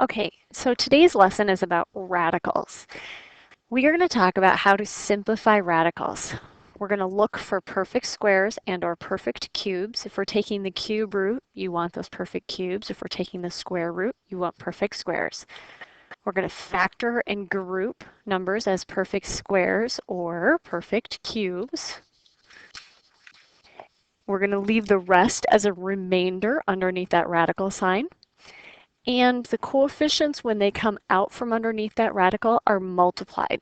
Okay, so today's lesson is about radicals. We are going to talk about how to simplify radicals. We're going to look for perfect squares and or perfect cubes. If we're taking the cube root, you want those perfect cubes. If we're taking the square root, you want perfect squares. We're going to factor and group numbers as perfect squares or perfect cubes. We're going to leave the rest as a remainder underneath that radical sign. And the coefficients, when they come out from underneath that radical, are multiplied.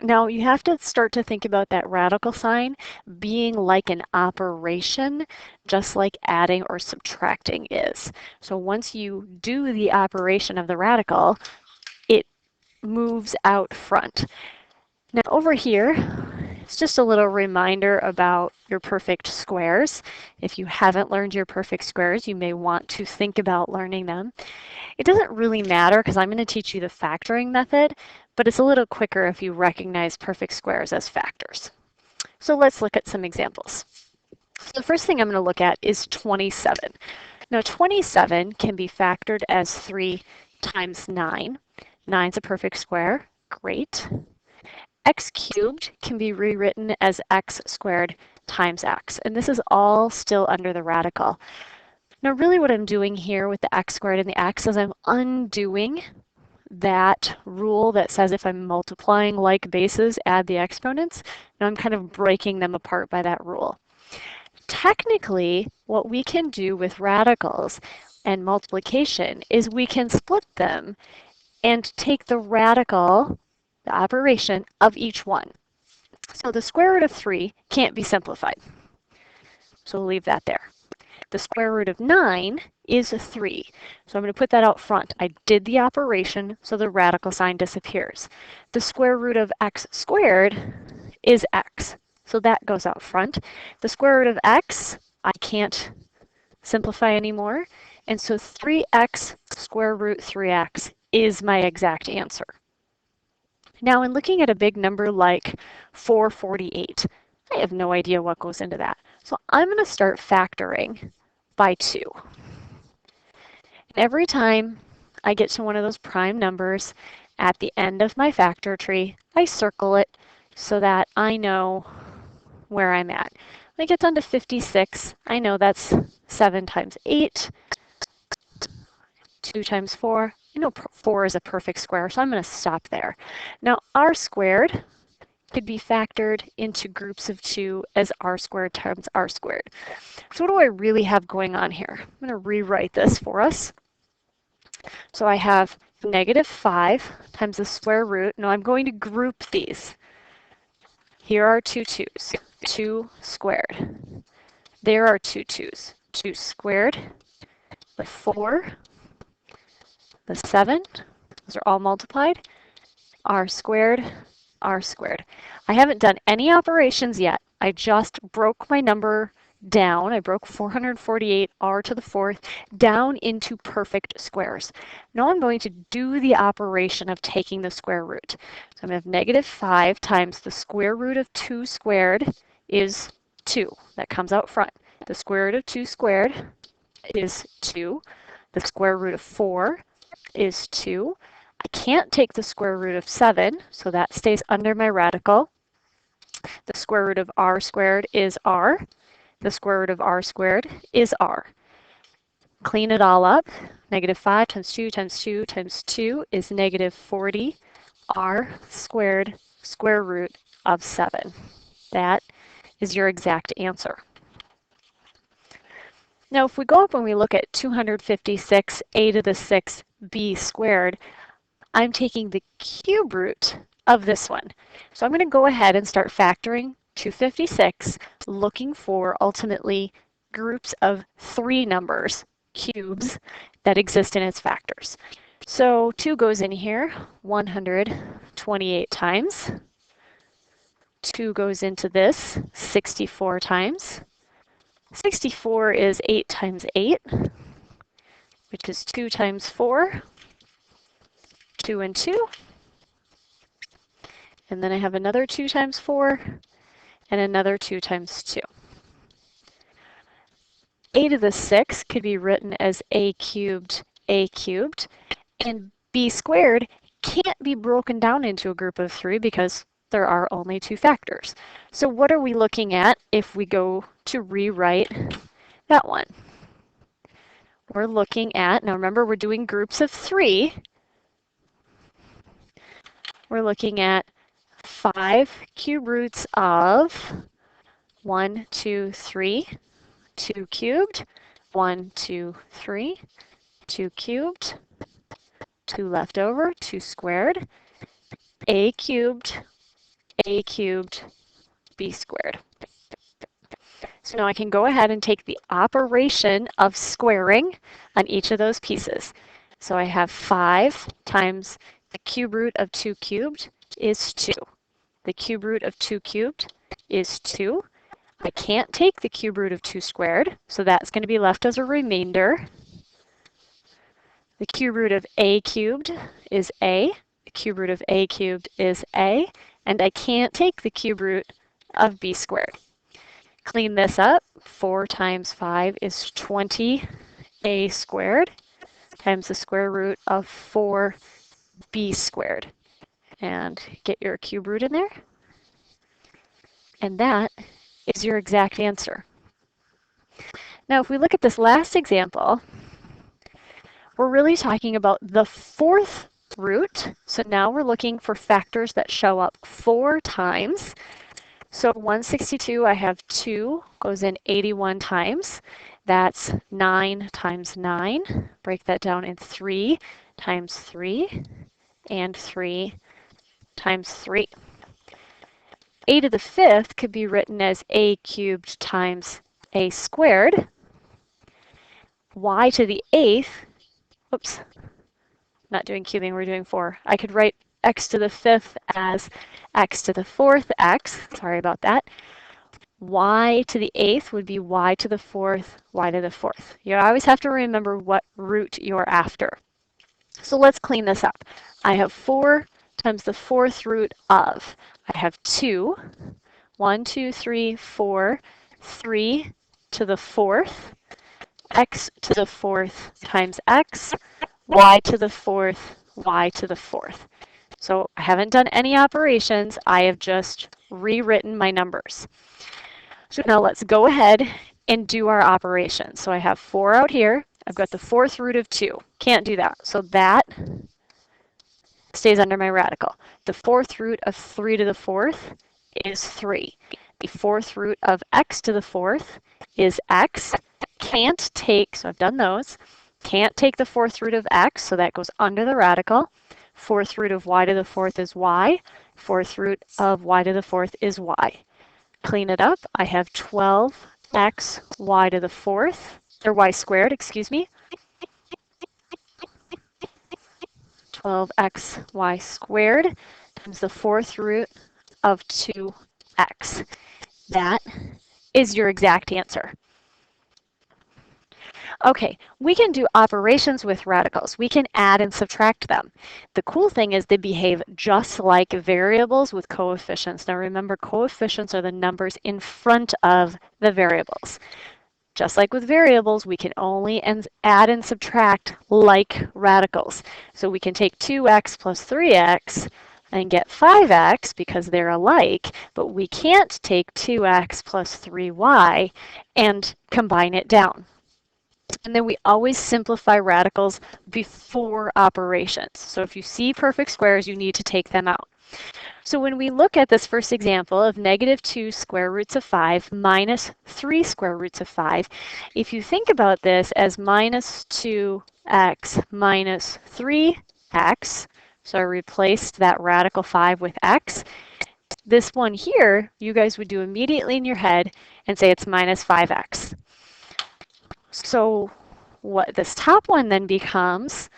Now, you have to start to think about that radical sign being like an operation, just like adding or subtracting is. So once you do the operation of the radical, it moves out front. Now over here, it's just a little reminder about your perfect squares. If you haven't learned your perfect squares, you may want to think about learning them. It doesn't really matter because I'm going to teach you the factoring method, but it's a little quicker if you recognize perfect squares as factors. So let's look at some examples. So the first thing I'm going to look at is 27. Now 27 can be factored as 3 times 9. 9 is a perfect square. Great. X cubed can be rewritten as x squared times x, and this is all still under the radical. Now really what I'm doing here with the x squared and the x is I'm undoing that rule that says if I'm multiplying like bases, add the exponents. Now I'm kind of breaking them apart by that rule. Technically, what we can do with radicals and multiplication is we can split them and take the radical, the operation of each one. So the square root of 3 can't be simplified. So we'll leave that there. The square root of 9 is 3. So I'm going to put that out front. I did the operation, so the radical sign disappears. The square root of x squared is x. So that goes out front. The square root of x, I can't simplify anymore. And so 3x square root 3x is my exact answer. Now, in looking at a big number like 448, I have no idea what goes into that. So I'm going to start factoring by 2. And every time I get to one of those prime numbers at the end of my factor tree, I circle it so that I know where I'm at. When I get down to 56, I know that's 7 times 8, 2 times 4. I know 4 is a perfect square, so I'm going to stop there. Now, r squared could be factored into groups of 2 as r squared times r squared. So what do I really have going on here? I'm going to rewrite this for us. So I have -5 times the square root. Now I'm going to group these. Here are 2 2's, 2 squared. There are 2 2's, 2 squared, the 4, the 7, those are all multiplied, r squared, r squared. I haven't done any operations yet. I just broke my number down. I broke 448 r to the 4th down into perfect squares. Now I'm going to do the operation of taking the square root. So I'm going to have -5 times the square root of 2 squared is 2. That comes out front. The square root of 2 squared is 2. The square root of 4 is 2. I can't take the square root of 7, so that stays under my radical. The square root of r squared is r. The square root of r squared is r. Clean it all up. -5 times 2 times 2 times 2 is -40 r squared square root of 7. That is your exact answer. Now, if we go up and we look at 256 a to the 6 b squared, I'm taking the cube root of this one. So I'm going to go ahead and start factoring 256, looking for ultimately groups of 3 numbers, cubes, that exist in its factors. So 2 goes in here 128 times. 2 goes into this 64 times. 64 is 8 times 8, which is 2 times 4, 2 and 2. And then I have another 2 times 4 and another 2 times 2. A to the 6 could be written as a cubed, And b squared can't be broken down into a group of 3 because there are only 2 factors. So what are we looking at if we go to rewrite that one? We're looking at, now remember we're doing groups of 3, we're looking at 5 cube roots of 1, 2, 3, 2 cubed, 1, 2, 3, 2 cubed, 2 left over, 2 squared, a cubed, b squared. So now I can go ahead and take the operation of squaring on each of those pieces. So I have 5 times the cube root of 2 cubed is 2. The cube root of 2 cubed is 2. I can't take the cube root of 2 squared, so that's going to be left as a remainder. The cube root of a cubed is a. The cube root of a cubed is a. And I can't take the cube root of b squared. Clean this up. 4 times 5 is 20a squared times the square root of 4b squared. And get your cube root in there. And that is your exact answer. Now, if we look at this last example, we're really talking about the 4th root. So now we're looking for factors that show up 4 times. So 162, I have 2, goes in 81 times. That's 9 times 9. Break that down in 3 times 3 and 3 times 3. A to the 5th could be written as a cubed times a squared. Y to the 8th, oops, not doing cubing, we're doing 4. I could write x to the 5th as x to the 4th x, sorry about that. Y to the 8th would be y to the 4th, y to the 4th. You always have to remember what root you're after. So let's clean this up. I have 4 times the 4th root of, I have 2, 1, 2, 3, 4, 3 to the 4th, x to the 4th times x, y to the 4th, y to the 4th. So I haven't done any operations, I have just rewritten my numbers. So now let's go ahead and do our operations. So I have 4 out here, I've got the 4th root of 2. Can't do that, so that stays under my radical. The 4th root of 3 to the 4th is 3. The 4th root of x to the 4th is x. Can't take, so I've done those, can't take the 4th root of x, so that goes under the radical. 4th root of y to the 4th is y. 4th root of y to the 4th is y. Clean it up. I have 12x y to the 4th, or y squared, excuse me. 12x y squared times the 4th root of 2x. That is your exact answer. Okay, we can do operations with radicals. We can add and subtract them. The cool thing is they behave just like variables with coefficients. Now remember, coefficients are the numbers in front of the variables. Just like with variables, we can only add and subtract like radicals. So we can take 2x plus 3x and get 5x because they're alike, but we can't take 2x plus 3y and combine it down. And then we always simplify radicals before operations. So if you see perfect squares, you need to take them out. So when we look at this first example of -2 square roots of 5 minus 3 square roots of 5, if you think about this as -2x minus 3x, so I replaced that radical 5 with x, this one here, you guys would do immediately in your head and say it's minus 5x. So what this top one then becomes,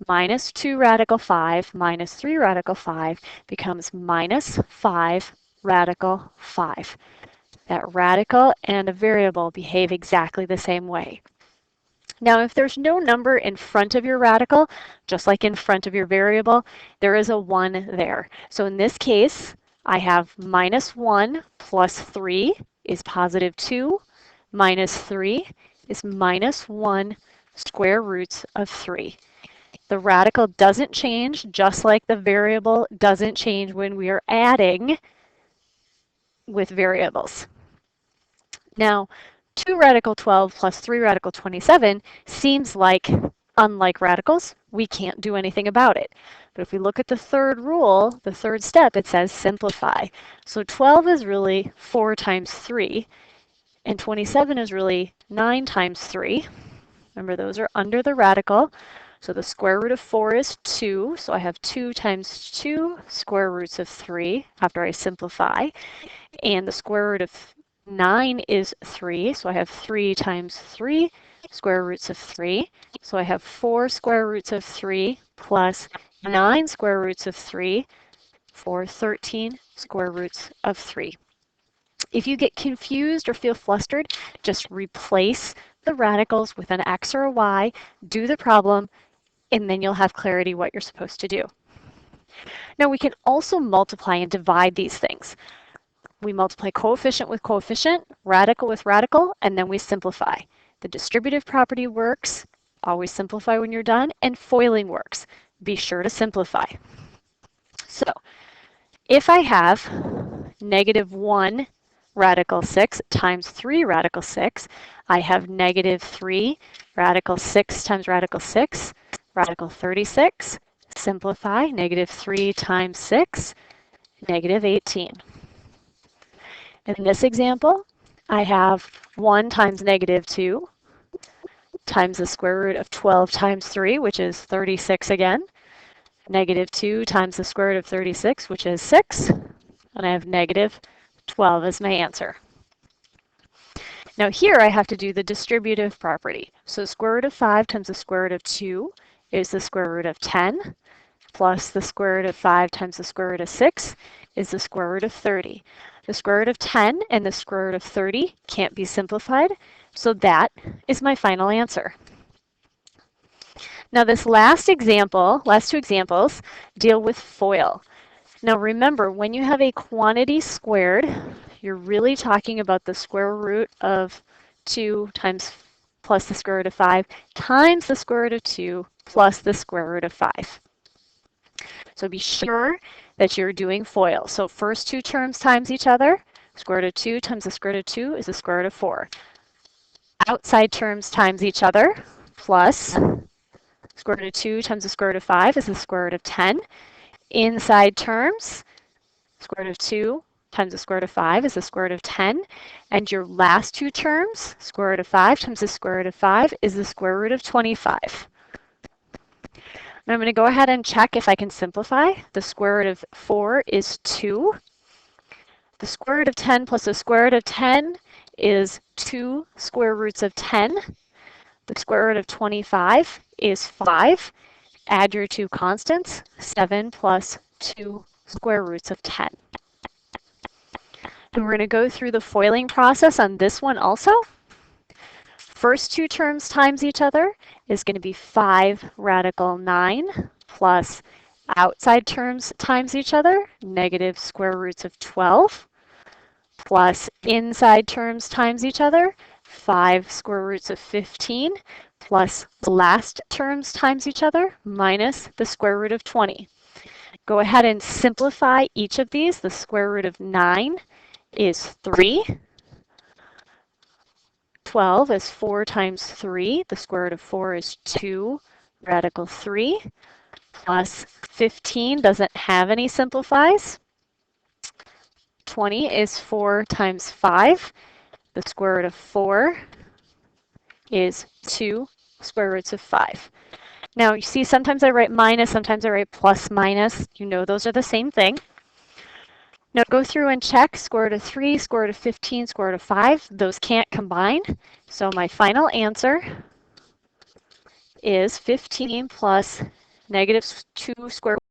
minus 2 radical 5 minus 3 radical 5 becomes minus 5 radical 5. That radical and a variable behave exactly the same way. Now, if there's no number in front of your radical, just like in front of your variable, there is a 1 there. So in this case, I have minus 1 plus 3 is positive 2, minus 3 is minus 1 square roots of 3. The radical doesn't change, just like the variable doesn't change when we are adding with variables. Now, 2 radical 12 plus 3 radical 27 seems like, unlike radicals, we can't do anything about it. But if we look at the third rule, the third step, it says simplify. So 12 is really 4 times 3, and 27 is really 9 times 3. Remember, those are under the radical. So the square root of 4 is 2, so I have 2 times 2 square roots of 3 after I simplify. And the square root of 9 is 3, so I have 3 times 3 square roots of 3. So I have 4 square roots of 3 plus 9 square roots of 3 for 13 square roots of 3. If you get confused or feel flustered, just replace the radicals with an x or a y, do the problem, and then you'll have clarity what you're supposed to do. Now we can also multiply and divide these things. We multiply coefficient with coefficient, radical with radical, and then we simplify. The distributive property works, always simplify when you're done, and foiling works. Be sure to simplify. So if I have negative 1 radical 6 times 3 radical 6, I have negative 3 radical 6 times radical 6, radical 36. Simplify, negative 3 times 6, negative 18. In this example, I have 1 times negative 2 times the square root of 12 times 3, which is 36 again. Negative 2 times the square root of 36, which is 6. And I have negative 12 as my answer. Now here I have to do the distributive property. So square root of 5 times the square root of 2 is the square root of 10, plus the square root of 5 times the square root of 6 is the square root of 30. The square root of 10 and the square root of 30 can't be simplified, so that is my final answer. Now this last two examples, deal with FOIL. Now remember, when you have a quantity squared, you're really talking about the square root of 2 times plus the square root of 5 times the square root of 2 plus the square root of 5. So be sure that you're doing FOIL. So first two terms times each other. Square root of 2 times the square root of 2 is the square root of 4. Outside terms times each other, plus square root of 2 times the square root of 5 is the square root of 10. Inside terms, square root of 2 times the square root of 5 is the square root of 10. And your last two terms, square root of 5 times the square root of 5 is the square root of 25. I'm going to go ahead and check if I can simplify. The square root of 4 is 2. The square root of 10 plus the square root of 10 is 2 square roots of 10. The square root of 25 is 5. Add your two constants, 7 plus 2 square roots of 10. And we're going to go through the foiling process on this one also. First two terms times each other is going to be 5 radical 9 plus outside terms times each other, negative square roots of 12, plus inside terms times each other, 5 square roots of 15, plus last terms times each other, minus the square root of 20. Go ahead and simplify each of these. The square root of 9 is 3. 12 is 4 times 3. The square root of 4 is 2 radical 3. Plus 15 doesn't have any simplifies. 20 is 4 times 5. The square root of 4 is 2 square roots of 5. Now you see sometimes I write minus, sometimes I write plus minus. You know those are the same thing. Now go through and check square root of 3, square root of 15, square root of 5. Those can't combine. So my final answer is 15 plus negative 2 square